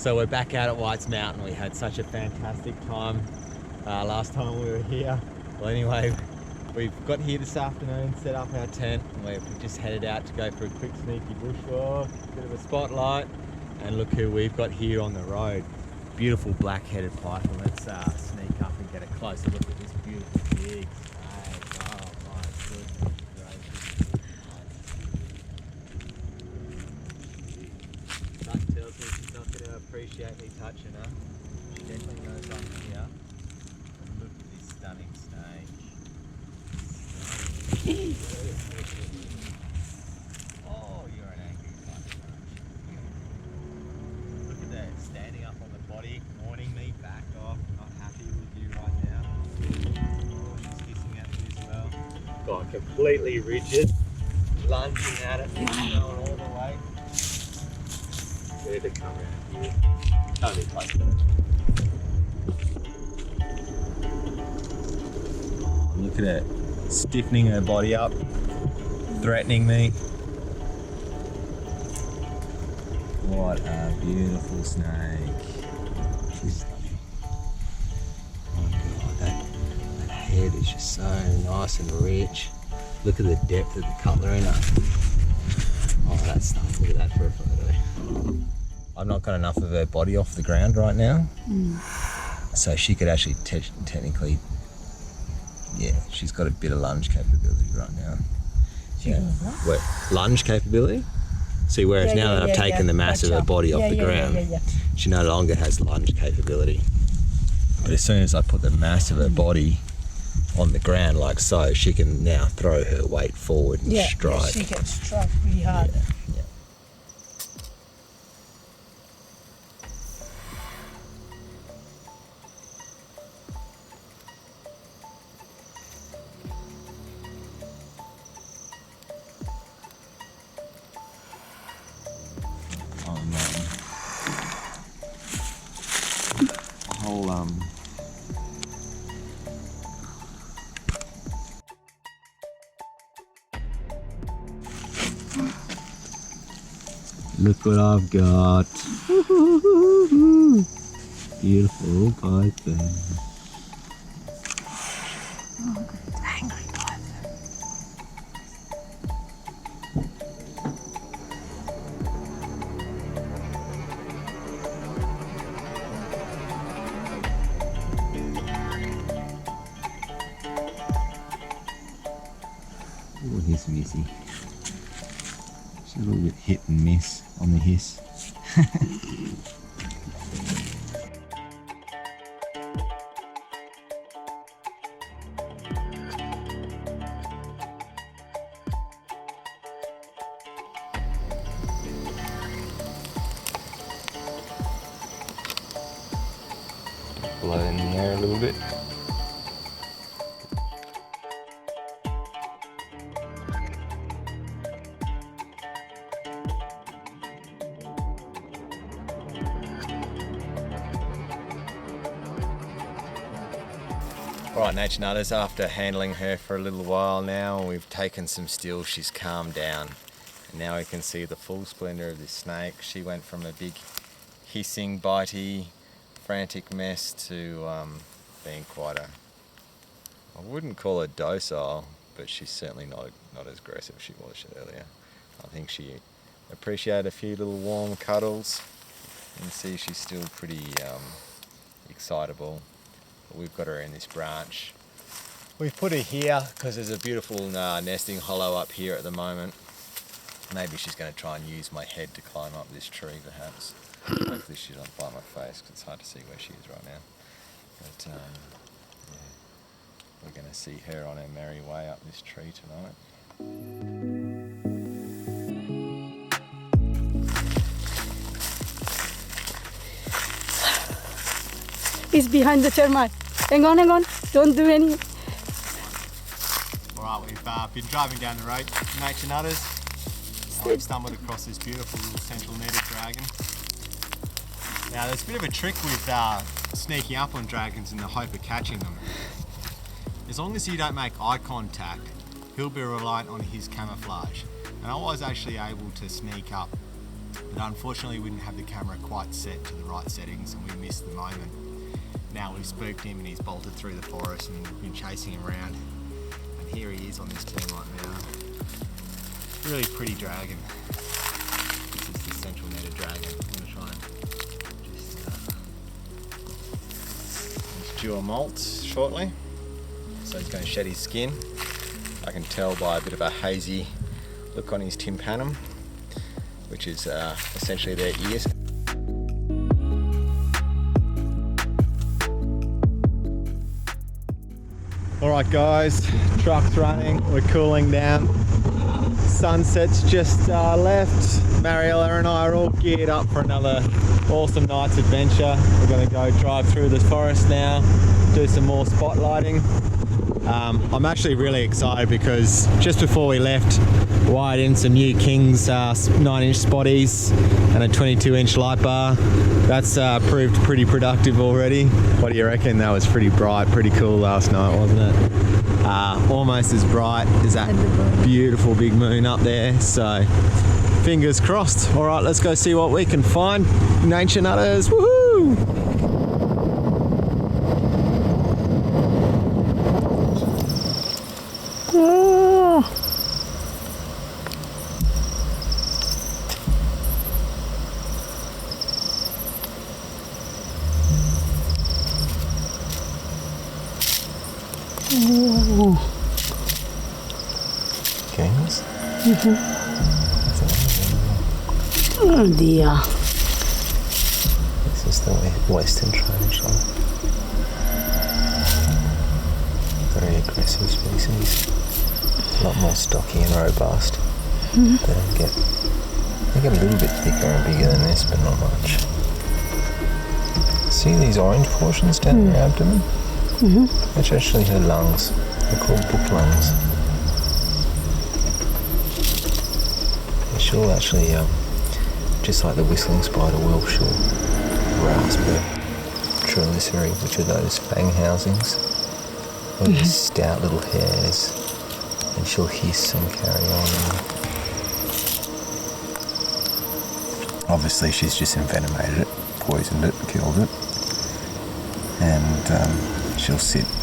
So we're back out at White's Mountain. We had such a fantastic time last time we were here. Well, anyway, we've got here this afternoon, set up our tent, and we've just headed out to go for a quick sneaky bushwalk, bit of a spotlight, and look who we've got here on the road. Beautiful black-headed python. Let's sneak up and get a closer look at this beautiful big snake. Oh my goodness gracious. That tells me she's not going to appreciate me touching her. She definitely knows I'm here. And look at this stunning snake. Oh, you're an angry python. Look at that, standing up on the body, warning me, back off, not happy with you right now. Oh, she's hissing at me as well. Gone completely rigid, lunging at it, going all the way. Ready to come around here. Come a bit closer. Oh, look at it, stiffening her body up, threatening me. What a beautiful snake. She's lovely. Oh god, that head is just so nice and rich. Look at the depth of the cutler in her. Oh, that's stuff. Look at that for a photo. I've not got enough of her body off the ground right now. So she could actually technically, yeah, she's got a bit of lunge capability right now. Yeah. What, lunge capability? See, whereas now that I've taken the mass of her body off the ground, she no longer has lunge capability. But as soon as I put the mass of her body on the ground like so, she can now throw her weight forward and strike. Yeah, she can strike really hard. Yeah. Look what I've got. Beautiful python. Oh, angry python. Oh, here's Missy. She's a little bit hit and miss on the hiss. Blow in the air a little bit. Alright, Nature Nutters, after handling her for a little while now, we've taken some stills, she's calmed down. And now we can see the full splendour of this snake. She went from a big hissing, bitey, frantic mess to being quite a, I wouldn't call her docile, but she's certainly not as aggressive as she was earlier. I think she appreciated a few little warm cuddles. You can see she's still pretty excitable. But we've got her in this branch. We've put her here because there's a beautiful nesting hollow up here at the moment. Maybe she's going to try and use my head to climb up this tree perhaps. Hopefully she doesn't bite my face because it's hard to see where she is right now. But yeah, we're going to see her on her merry way up this tree tonight. He's behind the termite. Hang on, don't do any. Alright, we've been driving down the road, Nature Nutters. We've stumbled across this beautiful little central netted dragon. Now there's a bit of a trick with sneaking up on dragons in the hope of catching them. As long as you don't make eye contact, he'll be reliant on his camouflage. And I was actually able to sneak up But unfortunately we didn't have the camera quite set to the right settings and we missed the moment. Now we've spooked him and he's bolted through the forest and we've been chasing him around. And here he is on this turn right now. Really pretty dragon. This is the central netted dragon. I'm going to try and just he's due a molt shortly. So he's going to shed his skin. I can tell by a bit of a hazy look on his tympanum, which is essentially their ears. Alright guys, truck's running, we're cooling down. Sunset's just left. Mariella and I are all geared up for another awesome night's adventure. We're going to go drive through the forest now, do some more spotlighting. I'm actually really excited because just before we left, wired in some new King's 9-inch spotties and a 22-inch light bar. That's proved pretty productive already. What do you reckon? That was pretty bright, pretty cool last night, wasn't it? Almost as bright as that beautiful big moon up there, so fingers crossed. All right, let's go see what we can find. Nature Nutters, woohoo! Kings? Oh dear. This is the western Trojan. Very aggressive species. A lot more stocky and robust. They get a little bit thicker and bigger than this, but not much. See these orange portions down her abdomen? That's actually her lungs. They're called book lungs. She'll actually, just like the whistling spider will, she'll rasp her chelicerae, which are those fang housings. All these stout little hairs, and she'll hiss and carry on. Obviously she's just envenomated it, poisoned it, killed it. And she'll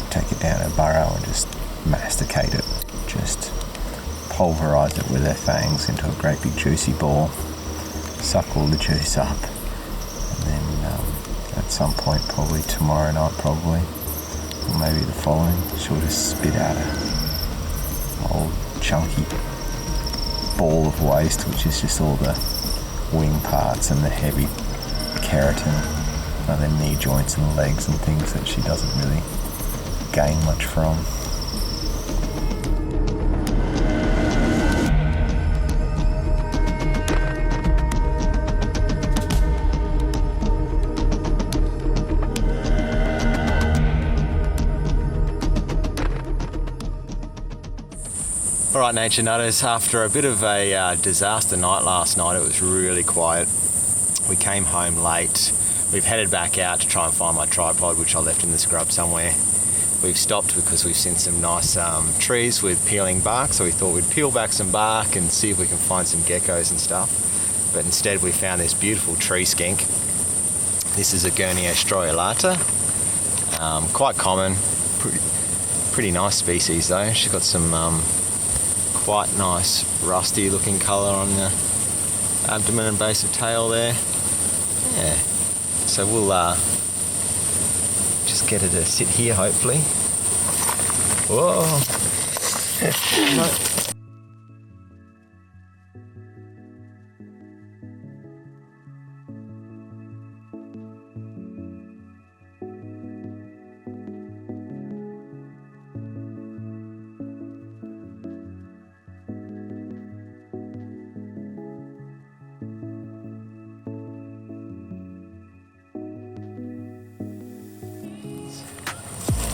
take it down her burrow and just masticate it, just pulverise it with her fangs into a great big juicy ball, suck all the juice up, and then at some point, probably tomorrow night or maybe the following, she'll just spit out a old chunky ball of waste, which is just all the wing parts and the heavy keratin, the knee joints and legs and things that she doesn't really gain much from. Alright Nature Nutters, after a bit of a disaster night last night, it was really quiet. We came home late. We've headed back out to try and find my tripod, which I left in the scrub somewhere. We've stopped because we've seen some nice trees with peeling bark, so we thought we'd peel back some bark and see if we can find some geckos and stuff. But instead we found this beautiful tree skink. This is a Gurnia striolata. Quite common, pretty nice species though. She's got some quite nice rusty looking colour on the abdomen and base of tail there. Yeah, so we'll just get her to sit here hopefully. Whoa!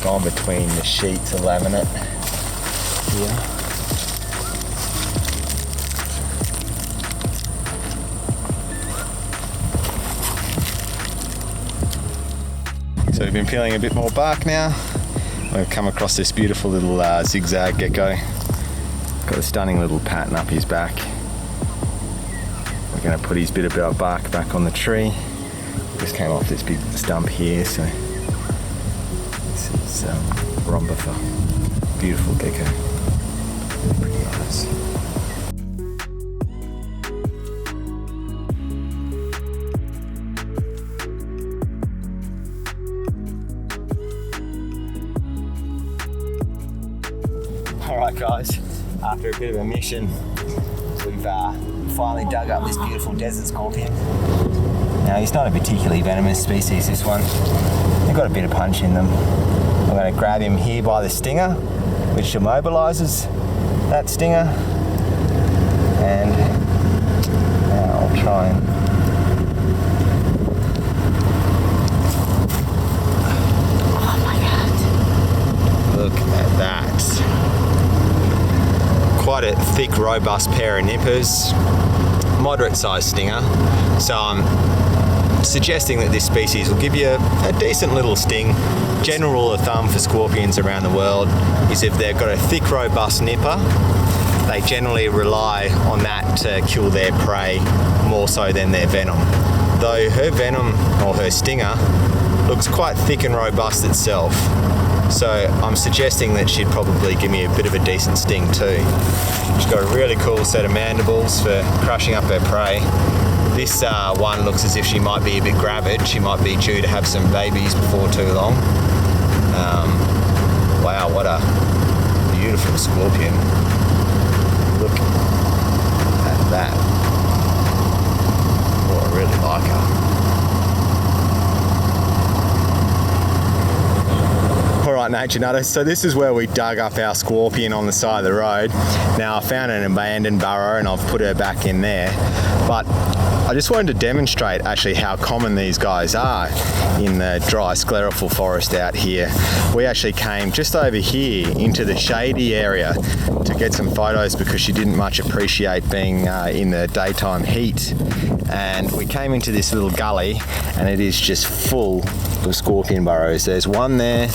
Gone between the sheets of laminate here. So we've been peeling a bit more bark now. We've come across this beautiful little zigzag gecko. Got a stunning little pattern up his back. We're going to put his bit of our bark back on the tree. Just came off this big stump here, so this is Rhombifer. Beautiful gecko. Pretty nice. Alright guys, after a bit of a mission, we've finally dug up this beautiful desert scorpion. Now he's not a particularly venomous species, this one. They've got a bit of punch in them. I'm going to grab him here by the stinger, which immobilises that stinger. And now I'll try and... Oh my god. Look at that. Quite a thick, robust pair of nippers. Moderate sized stinger. So I'm suggesting that this species will give you a decent little sting. General rule of thumb for scorpions around the world is if they've got a thick, robust nipper, they generally rely on that to kill their prey more so than their venom. Though her venom, or her stinger, looks quite thick and robust itself. So I'm suggesting that she'd probably give me a bit of a decent sting too. She's got a really cool set of mandibles for crushing up her prey. This one looks as if she might be a bit gravid. She might be due to have some babies before too long. Wow, what a beautiful scorpion. Look at that. Oh, I really like her. Alright, Nature Nutters, so this is where we dug up our scorpion on the side of the road. Now I found an abandoned burrow and I've put her back in there, but I just wanted to demonstrate actually how common these guys are in the dry sclerophyll forest out here. We actually came just over here into the shady area to get some photos because she didn't much appreciate being in the daytime heat. And we came into this little gully and it is just full of scorpion burrows. There's one there,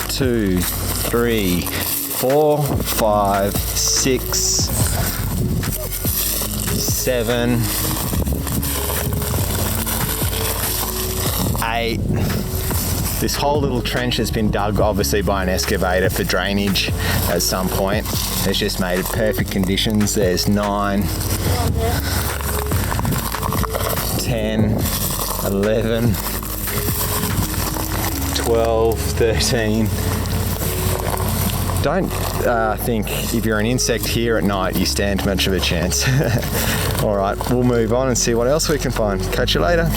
2, 3, 4, 5, 6, 7, 8. This whole little trench has been dug obviously by an excavator for drainage at some point. It's just made of perfect conditions. There's 9, 10, 11, 12, 13. Don't think if you're an insect here at night you stand much of a chance. Alright, we'll move on and see what else we can find. Catch you later.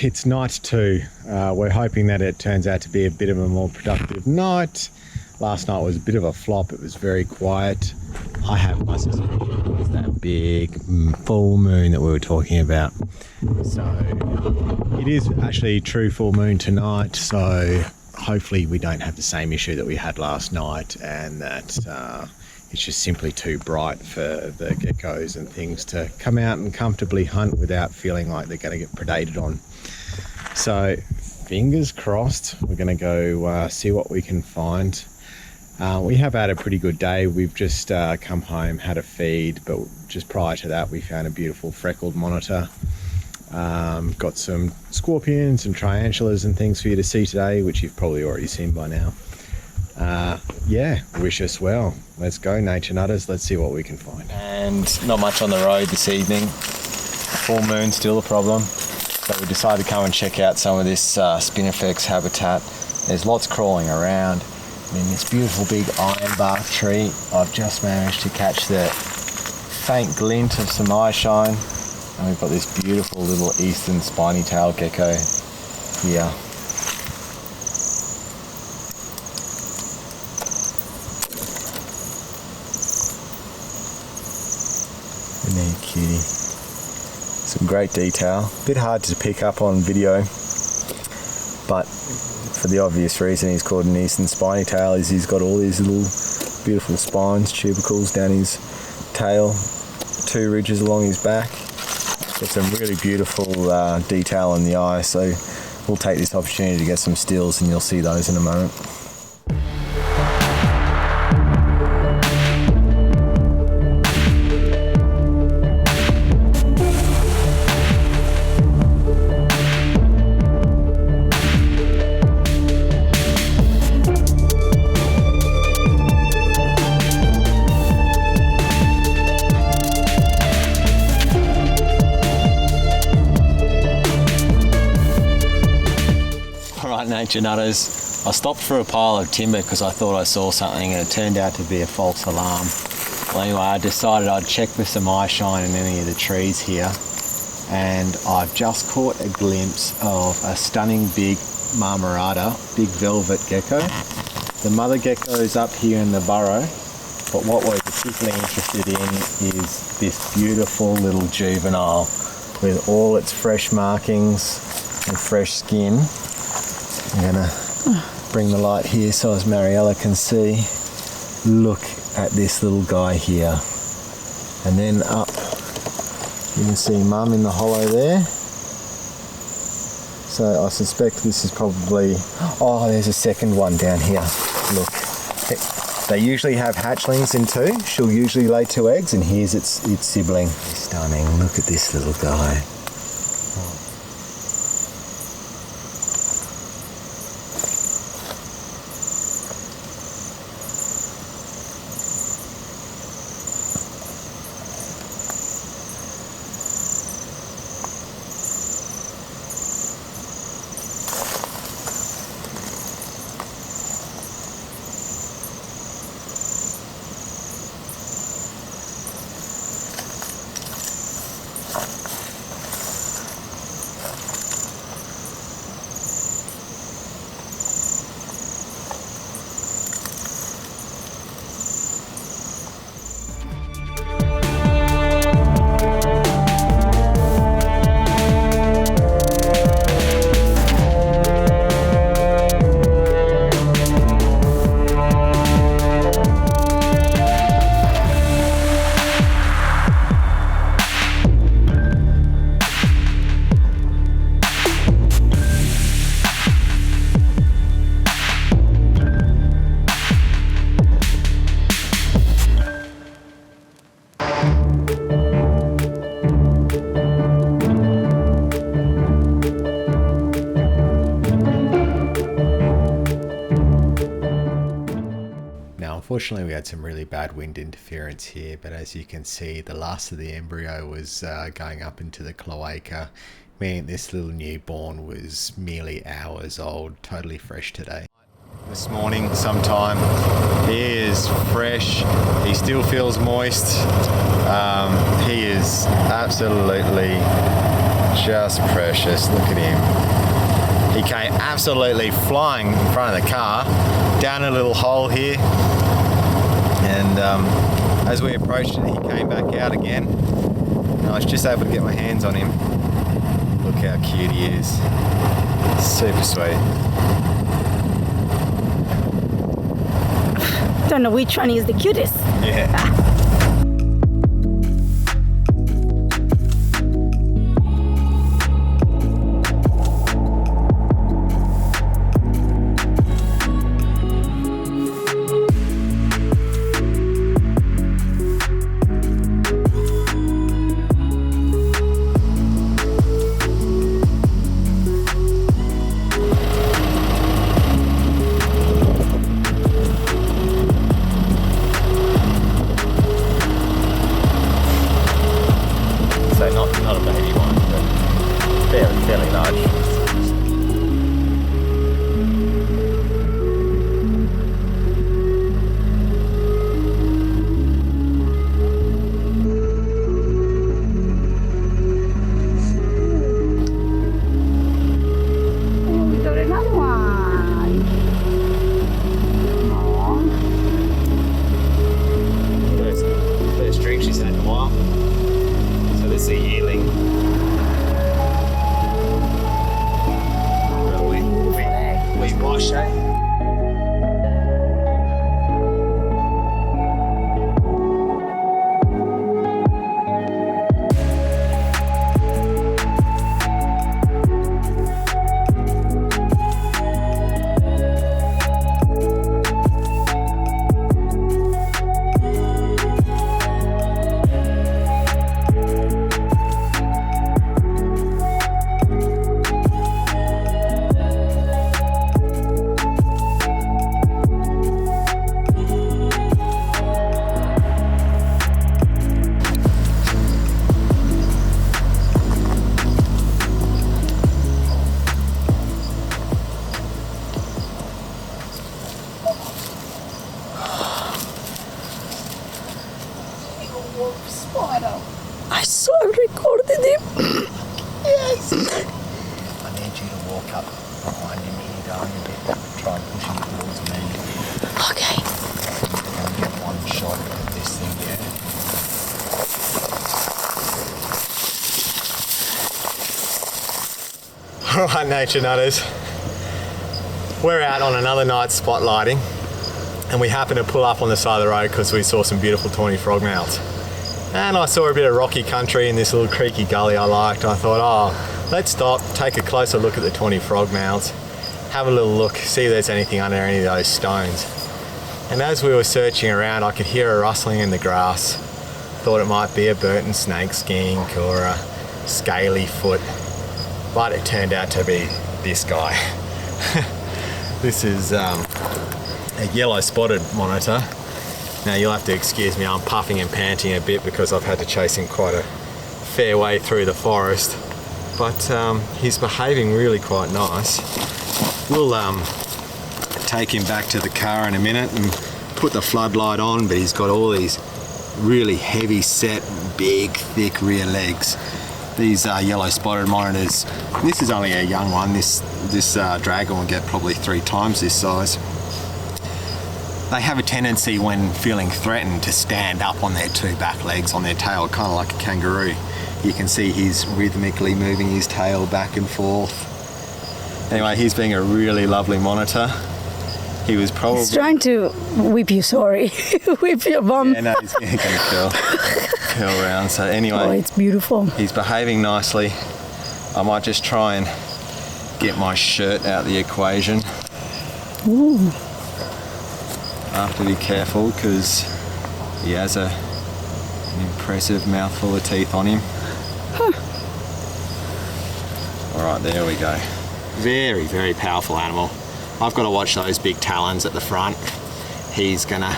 It's night 2. We're hoping that it turns out to be a bit of a more productive night. Last night was a bit of a flop. It was very quiet. I have my suspicion it was that big full moon that we were talking about. So it is actually true full moon tonight. So hopefully we don't have the same issue that we had last night, and that it's just simply too bright for the geckos and things to come out and comfortably hunt without feeling like they're going to get predated on. So fingers crossed, we're going to go see what we can find. We have had a pretty good day. We've just come home, had a feed, but just prior to that we found a beautiful freckled monitor. Got some scorpions and triantulas and things for you to see today, which you've probably already seen by now. Yeah, wish us well. Let's go, Nature Nutters. Let's see what we can find. And not much on the road this evening. Full moon still a problem. So we decided to come and check out some of this Spinifex habitat. There's lots crawling around. And in this beautiful big ironbark tree, I've just managed to catch the faint glint of some eye shine. And we've got this beautiful little eastern spiny tail gecko here. Isn't he a cutie? Some great detail. Bit hard to pick up on video, but for the obvious reason he's called an eastern spiny tail is he's got all these little beautiful spines, tubercles down his tail, 2 ridges along his back. Got some really beautiful detail in the eye, so we'll take this opportunity to get some stills and you'll see those in a moment. Nature nutters, I stopped for a pile of timber because I thought I saw something and it turned out to be a false alarm. Well, anyway, I decided I'd check for some eye shine in any of the trees here, and I've just caught a glimpse of a stunning big marmorator, big velvet gecko. The mother gecko is up here in the burrow, but what we're particularly interested in is this beautiful little juvenile with all its fresh markings and fresh skin. I'm going to bring the light here so as Mariella can see. Look at this little guy here. And then up, you can see Mum in the hollow there. So I suspect this is probably, oh, there's a second one down here. Look, they usually have hatchlings in 2. She'll usually lay 2 eggs, and here's its sibling. Stunning, look at this little guy. Unfortunately, we had some really bad wind interference here, but as you can see, the last of the embryo was going up into the cloaca, meaning this little newborn was merely hours old, totally fresh today. This morning sometime, he is fresh, he still feels moist, he is absolutely just precious. Look at him. He came absolutely flying in front of the car, down a little hole here, and as we approached it, he came back out again, and I was just able to get my hands on him. Look how cute he is. Super sweet. Don't know which one is the cutest. Yeah. wolf spider. I saw him, recorded him. Yes. I need you to walk up behind him here, darling, a bit. Try and push him towards me. Okay. And get one shot at this thing there. Alright, nature nutters. We're out on another night's spotlighting, and we happened to pull up on the side of the road because we saw some beautiful tawny frogmouths. And I saw a bit of rocky country in this little creaky gully I liked. I thought, oh, let's stop, take a closer look at the tawny frogmouths, have a little look, see if there's anything under any of those stones. And as we were searching around, I could hear a rustling in the grass. Thought it might be a Burton snake skink or a scaly foot, but it turned out to be this guy. This is a yellow spotted monitor. Now you'll have to excuse me, I'm puffing and panting a bit because I've had to chase him quite a fair way through the forest. But he's behaving really quite nice. We'll take him back to the car in a minute and put the floodlight on, but he's got all these really heavy set, big, thick rear legs. These yellow spotted monitors, this is only a young one. This dragon will get probably 3 times this size. They have a tendency when feeling threatened to stand up on their 2 back legs on their tail, kind of like a kangaroo. You can see he's rhythmically moving his tail back and forth. Anyway, he's being a really lovely monitor. He was probably... He's trying to whip you, sorry. Whip your bum. Yeah, no, he's going to curl around. So anyway... Oh, it's beautiful. He's behaving nicely. I might just try and get my shirt out of the equation. Ooh. I have to be careful because he has an impressive mouthful of teeth on him. Huh. Alright, there we go. Very, very powerful animal. I've got to watch those big talons at the front. He's gonna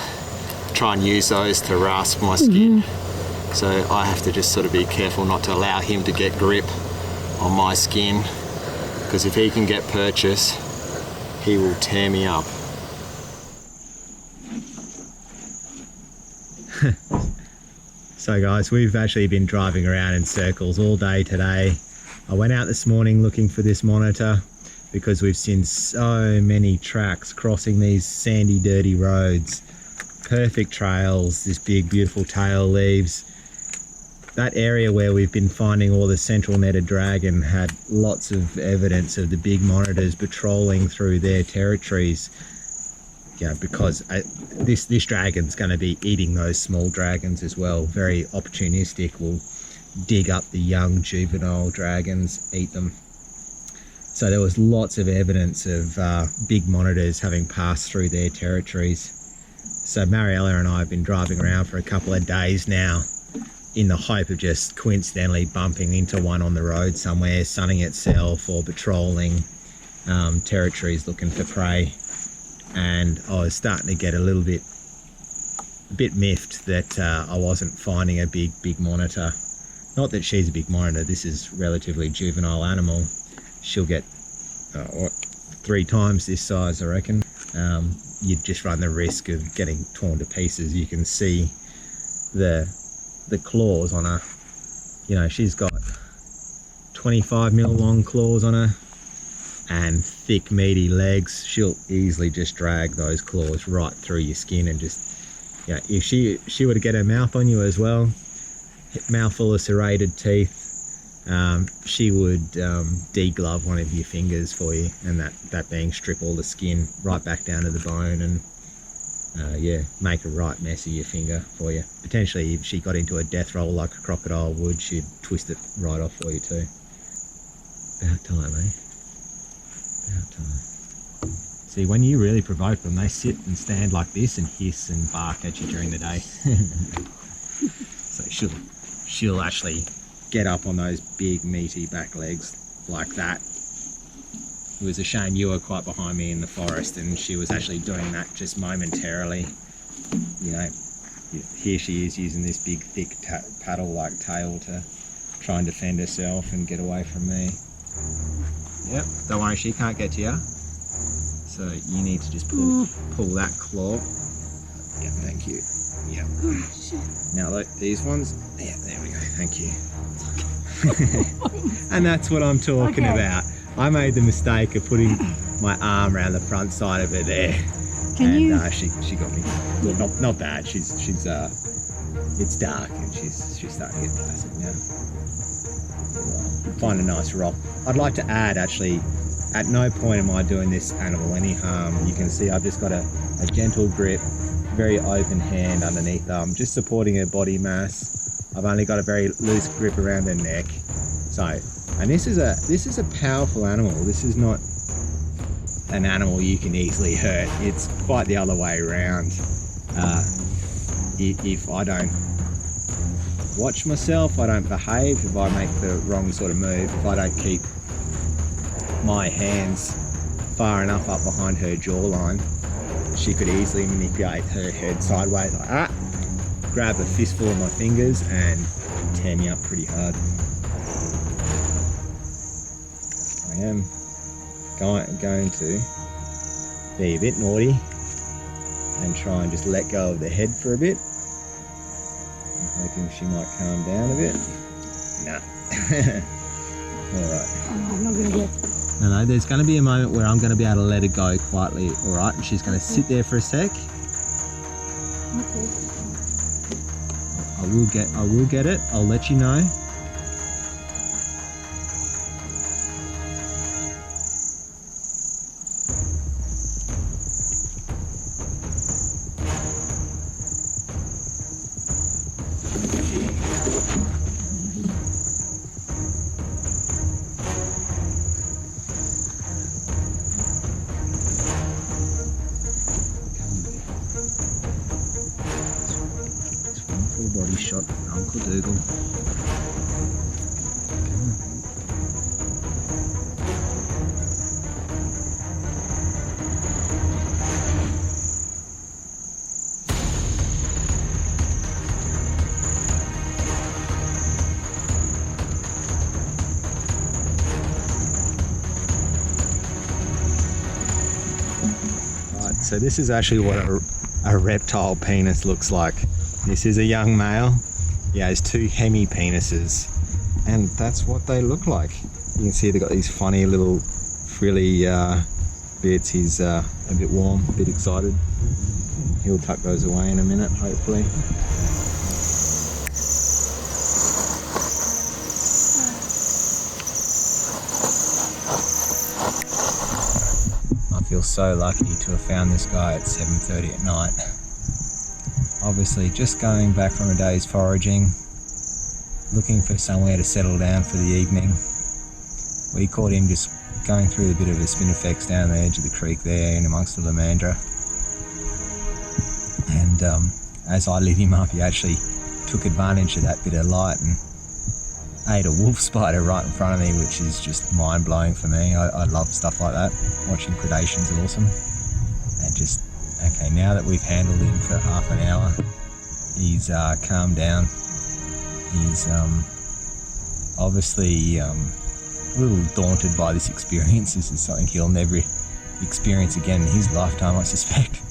try and use those to rasp my skin. So I have to just sort of be careful not to allow him to get grip on my skin, because if he can get purchase, he will tear me up. So guys, we've actually been driving around in circles all day today. I went out this morning looking for this monitor because we've seen so many tracks crossing these sandy, dirty roads. Perfect trails, this big, beautiful tail leaves. That area where we've been finding all the central netted dragon had lots of evidence of the big monitors patrolling through their territories. Yeah, because this dragon's going to be eating those small dragons as well. Very opportunistic, will dig up the young juvenile dragons, eat them. So there was lots of evidence of big monitors having passed through their territories. So Mariella and I have been driving around for a couple of days now in the hope of just coincidentally bumping into one on the road somewhere, sunning itself or patrolling territories looking for prey. And I was starting to get a bit miffed that I wasn't finding a big monitor. Not that she's a big monitor, this is relatively juvenile animal. She'll get 3 times this size, I reckon. You'd just run the risk of getting torn to pieces. You can see the claws on her. You know, she's got 25 mil long claws on her and thick meaty legs. She'll easily just drag those claws right through your skin and just, you know, if she were to get her mouth on you as well, mouthful of serrated teeth, she would deglove one of your fingers for you, and that being strip all the skin right back down to the bone and yeah, make a right mess of your finger for you. Potentially if she got into a death roll like a crocodile would, she'd twist it right off for you too. About time, eh? About time. See, when you really provoke them, they sit and stand like this and hiss and bark at you during the day. So she'll actually get up on those big meaty back legs like that. It was a shame you were quite behind me in the forest and she was actually doing that just momentarily. You know, here she is using this big thick paddle-like tail to try and defend herself and get away from me. Yep, don't worry, she can't get to you. So you need to just pull that claw. Yeah, thank you. Yeah. Now look, these ones. Yeah, there we go. Thank you. And that's what I'm talking about. I made the mistake of putting my arm around the front side of it there. Can and you? She got me. Yeah. Not bad. She's it's dark and she's starting to get placid now. Find a nice rock. I'd like to add, actually, at no point am I doing this animal any harm. You can see I've just got a gentle grip, very open hand underneath them, just supporting her body mass. I've only got a very loose grip around her neck. So, and this is a powerful animal. This is not an animal you can easily hurt. It's quite the other way around. If I don't watch myself, I don't behave, if I make the wrong sort of move, if I don't keep my hands far enough up behind her jawline, she could easily manipulate her head sideways like that, grab a fistful of my fingers and tear me up pretty hard. I am going to be a bit naughty and try and just let go of the head for a bit. I'm hoping she might calm down a bit. Nah. Alright. Oh, I'm not gonna get. No, there's going to be a moment where I'm going to be able to let her go quietly, alright? And she's going to sit there for a sec. Okay. I will get it. I'll let you know. Full body shot, Uncle Dougal. Right, so this is actually what a reptile penis looks like. This is a young male. He has two hemi penises, and that's what they look like. You can see they've got these funny little frilly bits. He's a bit warm, a bit excited. He'll tuck those away in a minute, hopefully. I feel so lucky to have found this guy at 7:30 at night. Obviously just going back from a day's foraging, looking for somewhere to settle down for the evening. We caught him just going through a bit of a spinifex down the edge of the creek there in amongst the Lamandra. And as I lit him up, he actually took advantage of that bit of light and ate a wolf spider right in front of me, which is just mind-blowing for me. I love stuff like that. Watching predation's awesome. And just, okay, now that we've handled him for half an hour, he's calmed down. He's obviously a little daunted by this experience. This is something he'll never experience again in his lifetime, I suspect.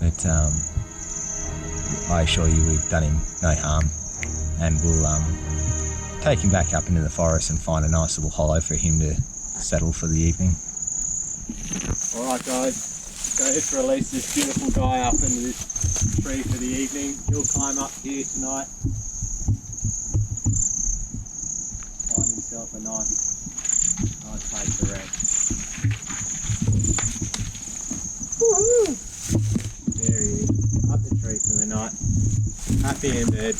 But I assure you we've done him no harm, and we'll take him back up into the forest and find a nice little hollow for him to settle for the evening. Alright guys, go to release this beautiful guy up into this tree for the evening. He'll climb up here tonight, find himself a nice place to rest. Woo-hoo! There he is, up the tree for the night, happy in bed.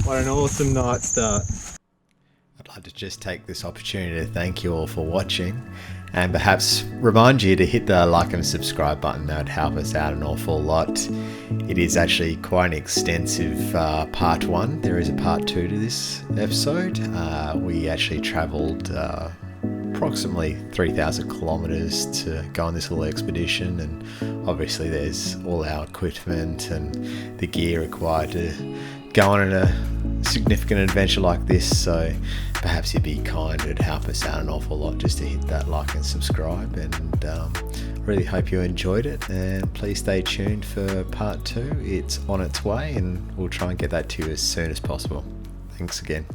What an awesome night start. I'd like to just take this opportunity to thank you all for watching, and perhaps remind you to hit the like and subscribe button. That would help us out an awful lot. It is actually quite an extensive part one. There is a part two to this episode. We actually travelled approximately 3,000 kilometres to go on this little expedition, and obviously there's all our equipment and the gear required to go on a significant adventure like this, so perhaps you'd be kind. It'd help us out an awful lot just to hit that like and subscribe, and really hope you enjoyed it, and please stay tuned for part 2. It's on its way and we'll try and get that to you as soon as possible. Thanks again.